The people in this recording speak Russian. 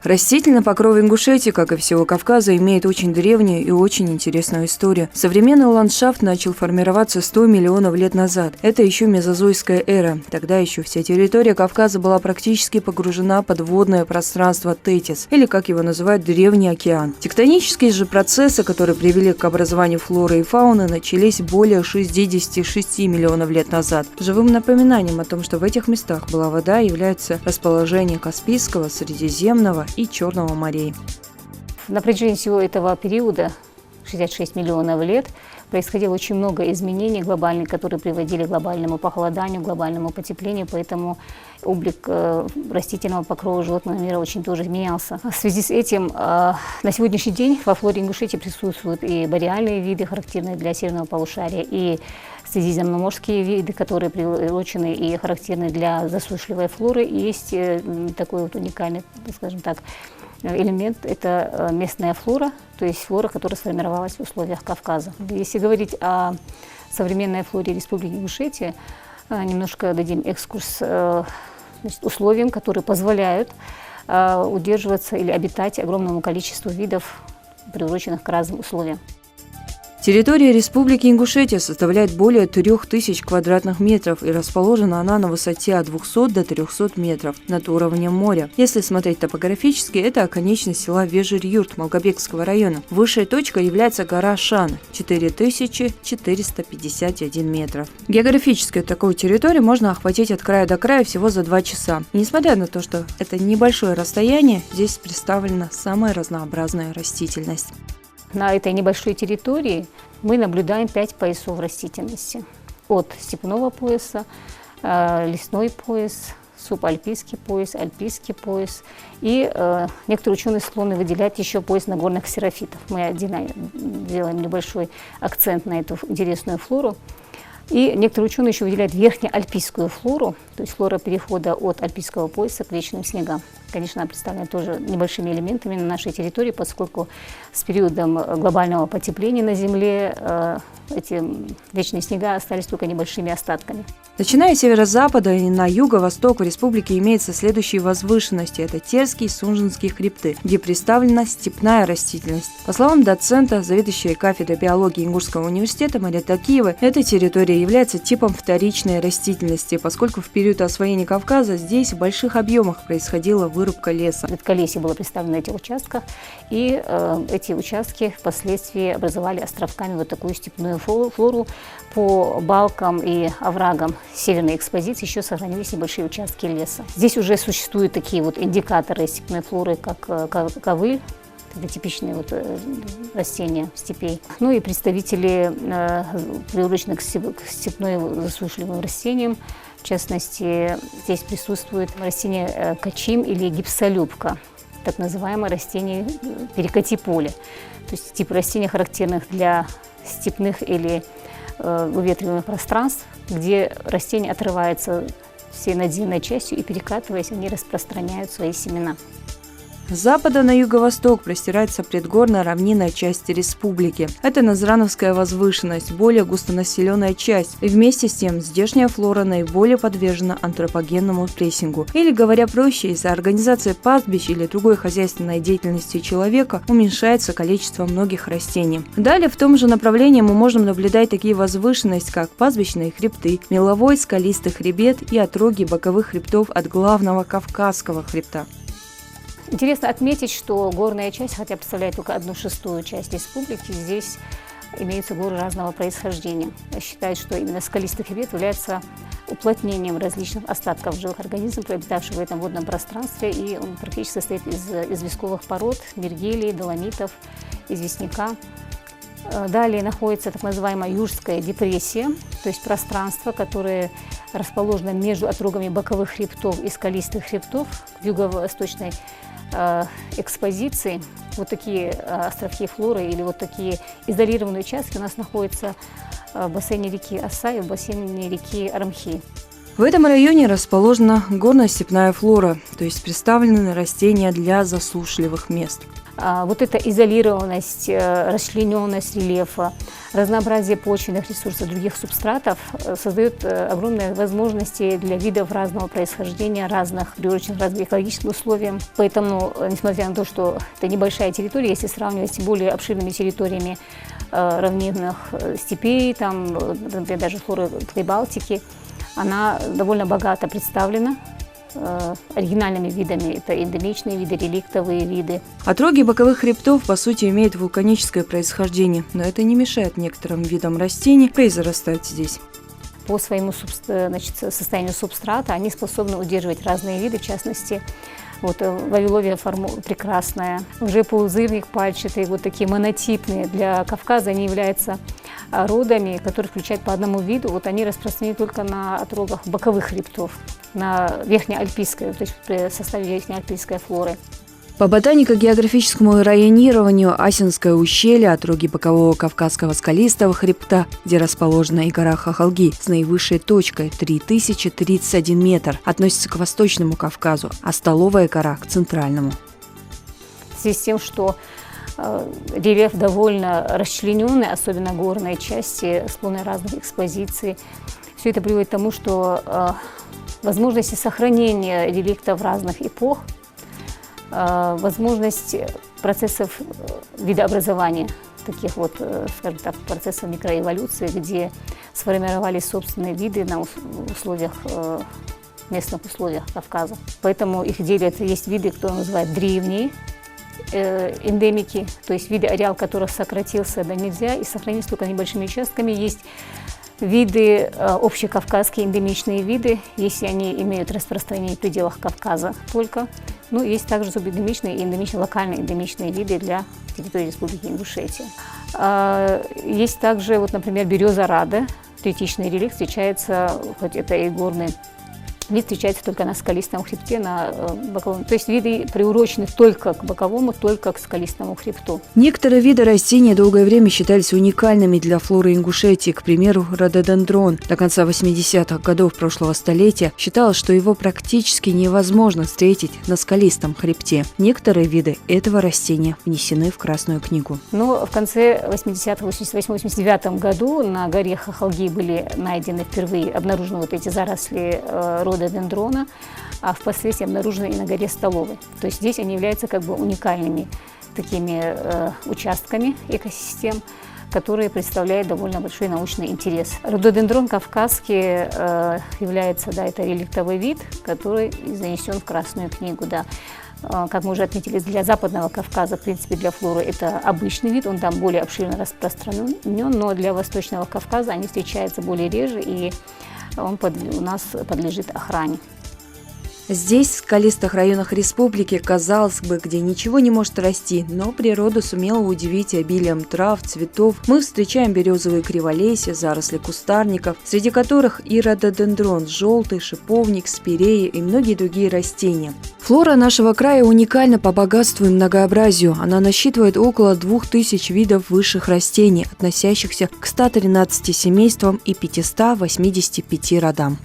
Растительный покров Ингушетии, как и всего Кавказа, имеет очень древнюю и очень интересную историю. Современный ландшафт начал формироваться 100 миллионов лет назад. Это еще мезозойская эра. Тогда еще вся территория Кавказа была практически погружена под водное пространство Тетис, или, как его называют, Древний океан. Тектонические же процессы, которые привели к образованию флоры и фауны, начались более 66 миллионов лет назад. Живым напоминанием о том, что в этих местах была вода, является расположение Каспийского, Средиземного и Черного морей. На протяжении всего этого периода, 66 миллионов лет, происходило очень много изменений глобальных, которые приводили к глобальному похолоданию, глобальному потеплению, поэтому облик растительного покрова животного мира очень тоже менялся. В связи с этим на сегодняшний день во флоре Ингушетии присутствуют и бореальные виды, характерные для северного полушария, и средиземноморские виды, которые приурочены и характерны для засушливой флоры. И есть такой вот уникальный, скажем так, элемент – это местная флора, то есть флора, которая сформировалась в условиях Кавказа. Если говорить о современной флоре Республики Ингушетия, немножко дадим экскурс условиям, которые позволяют удерживаться или обитать огромному количеству видов, приуроченных к разным условиям. Территория Республики Ингушетия составляет более 3000 квадратных метров и расположена она на высоте от 200 до 300 метров над уровнем моря. Если смотреть топографически, это оконечность села Вежир-Юрт Малгобекского района. Высшей точкой является гора Шан – 4451 метров. Географически такую территорию можно охватить от края до края всего за 2 часа. И несмотря на то, что это небольшое расстояние, здесь представлена самая разнообразная растительность. На этой небольшой территории мы наблюдаем 5 поясов растительности. От степного пояса, лесной пояс, субальпийский пояс, альпийский пояс. И некоторые ученые склонны выделять еще пояс нагорных ксерофитов. Мы делаем небольшой акцент на эту интересную флору. И некоторые ученые еще выделяют верхнеальпийскую флору, то есть флора перехода от альпийского пояса к вечным снегам. Конечно, она представлена тоже небольшими элементами на нашей территории, поскольку с периодом глобального потепления на Земле эти вечные снега остались только небольшими остатками. Начиная с северо-запада и на юго-восток в республике имеются следующие возвышенности. Это Терские и Сунжинские хребты, где представлена степная растительность. По словам доцента, заведующей кафедрой биологии Ингушского университета Марии Такиевой, эта территория является типом вторичной растительности, поскольку в период освоения Кавказа здесь в больших объемах происходила вырубка леса. Редколесье было представлено на этих участках, и эти участки впоследствии образовали островками вот такую степную флору. По балкам и оврагам северной экспозиции еще сохранились небольшие участки леса. Здесь уже существуют такие вот индикаторы степной флоры, как ковыль. Это типичные вот растения степей. Ну и представители, приуроченных к степной засушливым растениям. В частности, здесь присутствует растение качим или гипсолюбка, так называемое растение перекати поле. То есть тип растений, характерных для степных или выветриваемых пространств, где растения отрываются всей надземной частью и, перекатываясь, они распространяют свои семена. С запада на юго-восток простирается предгорная равнинная часть республики. Это Назрановская возвышенность, более густонаселенная часть. И вместе с тем здешняя флора наиболее подвержена антропогенному прессингу. Или, говоря проще, из-за организации пастбищ или другой хозяйственной деятельности человека уменьшается количество многих растений. Далее в том же направлении мы можем наблюдать такие возвышенности, как пастбищные хребты, меловой скалистый хребет и отроги боковых хребтов от главного Кавказского хребта. Интересно отметить, что горная часть, хотя представляет только 1/6 часть республики, здесь имеются горы разного происхождения. Считают, что именно скалистый хребет является уплотнением различных остатков живых организмов, обитавших в этом водном пространстве, и он практически состоит из известковых пород, мергелий, доломитов, известняка. Далее находится так называемая Юрская депрессия, то есть пространство, которое расположено между отрогами боковых хребтов и скалистых хребтов в юго-восточной экспозиции. Вот такие островки флоры или вот такие изолированные участки у нас находятся в бассейне реки Оса и в бассейне реки Армхи. В этом районе расположена горно-степная флора, то есть представлены растения для засушливых мест. Вот эта изолированность, расчлененность рельефа, разнообразие почвенных ресурсов других субстратов создает огромные возможности для видов разного происхождения, приуроченных разным экологическим условиям. Поэтому, несмотря на то, что это небольшая территория, если сравнивать с более обширными территориями равнинных степей, там, например, даже флоры Прибалтики, она довольно богато представлена оригинальными видами. Это эндемичные виды, реликтовые виды. Отроги боковых хребтов, по сути, имеют вулканическое происхождение, но это не мешает некоторым видам растений произрастать здесь. По своему состоянию субстрата они способны удерживать разные виды, в частности, вавиловия прекрасная, уже полузырник пальчатый, вот такие монотипные. Для Кавказа они являются родами, которые включают по одному виду. Вот они распространены только на отрогах боковых хребтов, на верхнеальпийской, то есть в составе верхнеальпийской флоры. По ботанико-географическому районированию Асинское ущелье, отроги бокового Кавказского скалистого хребта, где расположена и гора Хахалги с наивысшей точкой 3031 метр, относится к Восточному Кавказу, а Столовая гора – к Центральному. В связи с тем, что рельеф довольно расчлененный, особенно горные части, склоны разных экспозиций, все это приводит к тому, что возможности сохранения реликтов разных эпох, возможность процессов видообразования, таких скажем так, процессов микроэволюции, где сформировались собственные виды на местных условиях Кавказа. Поэтому их делят, есть виды, кто называет древние эндемики, то есть виды, ареал которых сократился до нельзя и сохранились только небольшими участками. Есть виды общекавказские эндемичные виды, если они имеют распространение в пределах Кавказа только. Ну, есть также субэндемичные и эндемичные, локальные эндемичные виды для территории Республики Ингушетия. Есть также, например, береза Рада, третичный реликт, встречается, хоть это и горный вид, встречается только на скалистом хребте, на боковом. То есть виды приурочены только к боковому, только к скалистому хребту. Некоторые виды растений долгое время считались уникальными для флоры Ингушетии. К примеру, рододендрон. До конца 80-х годов прошлого столетия считалось, что его практически невозможно встретить на скалистом хребте. Некоторые виды этого растения внесены в Красную книгу. Но в конце 80-х, 88-89 году на горе Хахалги были найдены впервые, обнаружены эти заросли рододендрона, а впоследствии обнаружены и на горе Столовой. То есть здесь они являются уникальными такими участками экосистем, которые представляют довольно большой научный интерес. Рододендрон кавказский является, это реликтовый вид, который занесен в Красную книгу. Как мы уже отметили, для Западного Кавказа, в принципе, для флоры это обычный вид, он там более обширно распространен, но для Восточного Кавказа они встречаются более реже, и он у нас подлежит охране. Здесь, в скалистых районах республики, казалось бы, где ничего не может расти, но природа сумела удивить обилием трав, цветов. Мы встречаем березовые криволесья, заросли кустарников, среди которых и рододендрон, желтый, шиповник, спирея и многие другие растения. Флора нашего края уникальна по богатству и многообразию. Она насчитывает около 2000 видов высших растений, относящихся к 113 семействам и 585 родам.